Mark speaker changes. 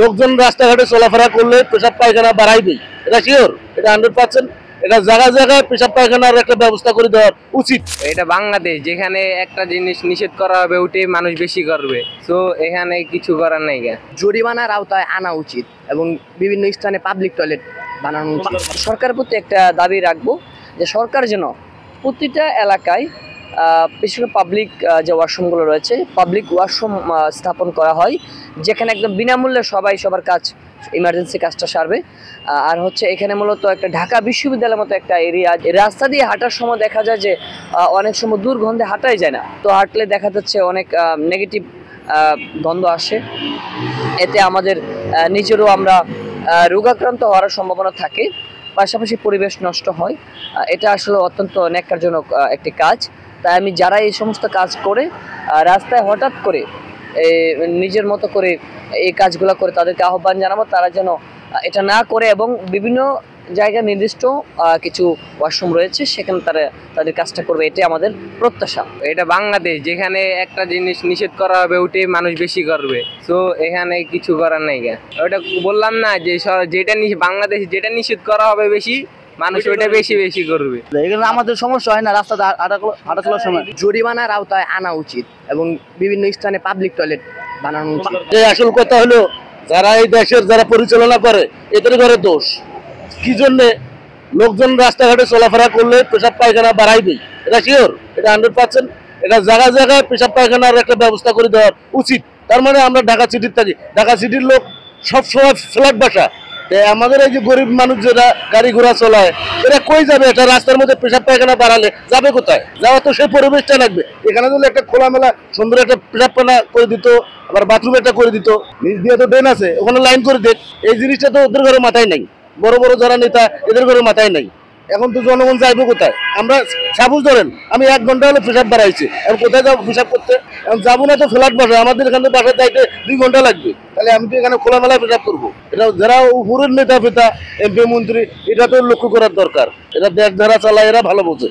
Speaker 1: লোকজন রাস্তাঘাটে চলাফেরা করলে পেশাব পায়খানা বাড়াইবেই, এটা শিওর, এটা 100%। এটা জায়গায় জায়গায় পেশাব পায়খানার একটা ব্যবস্থা করে দেওয়া উচিত।
Speaker 2: এটা বাংলাদেশ, যেখানে একটা জিনিস নিষেধ করা হবে ওটি মানুষ বেশি করবে, তো এখানে কিছু করার নাই।
Speaker 3: জরিমানার আওতায় আনা উচিত এবং বিভিন্ন স্থানে পাবলিক টয়লেট বানানো উচিত। সরকারের প্রতি একটা দাবি রাখবো যে সরকার যেন প্রতিটা এলাকায় বিশেষ করে পাবলিক যে ওয়াশরুমগুলো রয়েছে, পাবলিক ওয়াশরুম স্থাপন করা হয়, যেখানে একদম বিনামূল্যে সবাই সবার কাজ, ইমার্জেন্সি কাজটা সারবে। আর হচ্ছে এখানে মূলত একটা ঢাকা বিশ্ববিদ্যালয়ের মতো একটা এরিয়া, রাস্তা দিয়ে হাঁটার সময় দেখা যায় যে অনেক সময় দুর্গন্ধে হাঁটাই যায় না, তো হাঁটলে দেখা যাচ্ছে অনেক নেগেটিভ গন্ধ আসে, এতে আমাদের নিজেরও আমরা রোগাক্রান্ত হওয়ার সম্ভাবনা থাকে, পাশাপাশি পরিবেশ নষ্ট হয়। এটা আসলে অত্যন্ত ন্যাক্কারজনক একটি কাজ। তাই আমি যারা এই সমস্ত কাজ করে রাস্তায় হঠাৎ করে নিজের মতো করে এই কাজগুলো করে তাদেরকে আহ্বান জানাবো তারা যেন এটা না করে, এবং বিভিন্ন জায়গায় নির্দিষ্ট কিছু ওয়াশরুম রয়েছে সেখানে তারা তাদের কাজটা করবে, এটাই আমাদের প্রত্যাশা।
Speaker 2: এটা বাংলাদেশ, যেখানে একটা জিনিস নিষেধ করা হবে ওটি মানুষ বেশি করবে, তো এখানে কিছু করার নাই। ওটা বললাম না যে যেটা বাংলাদেশ যেটা নিষেধ করা হবে বেশি, মানুষ ওইটা বেশি বেশি করবে।
Speaker 3: এখানে আমাদের সমস্যা হয় না, রাস্তাতে হাঁটা চলার সময় জরিমানার আওতায় আনা উচিত এবং বিভিন্ন স্থানে পাবলিক টয়লেট বানানো উচিত।
Speaker 1: আসল কথা হলো যারা এই দেশের যারা পরিচালনা করে এদের ঘরে দোষ কি জন্যে? লোকজন রাস্তাঘাটে চলাফেরা করলে পেশাব পায়খানা বাড়াইবেই, এটা শিওর, এটা 100%। এটা জায়গায় জায়গায় পেশাব পায়খানার একটা ব্যবস্থা করে দেওয়া উচিত। তার মানে আমরা ঢাকা সিটির থাকি, ঢাকা সিটির লোক সবসময় ফ্ল্যাট বাসা, আমাদের এই যে গরিব মানুষ যারা গাড়ি ঘোড়া চলায় এরা কই যাবে? এটা রাস্তার মধ্যে পেশাব পায়খানা বাড়ালে যাবে কোথায়? যাওয়া তো সেই পরিবেশটা লাগবে। এখানে যদি একটা খোলামেলা সুন্দর একটা পেশাব পায়খানা করে দিত, আবার বাথরুম একটা করে দিত, নিচ দিয়ে তো ড্রেন আছে, ওখানে লাইন করে দেখ। এই জিনিসটা তো ওদের ঘরে মাথায় নাই, বড় বড় যারা নেতা এদের ঘরে মাথায় নাই। এখন তো জনগণ যাইবে কোথায়? আমরা সাপোজ ধরেন আমি 1 ঘন্টা হলে পেশাব বাড়াইছি, এখন কোথায় যাবো পেশাব করতে? এখন যাবো না তো ফ্ল্যাট বাসা, আমাদের এখানে বাসায় যাইতে 2 ঘন্টা লাগবে, তাহলে আমি তো এখানে খোলামেলায় পেশাব করবো। এটা যারা উপরের নেতা ফেতা এমপি মন্ত্রী এটা তো লক্ষ্য করার দরকার, এটা দেশ ধারা চালায়, এরা ভালো বোঝে।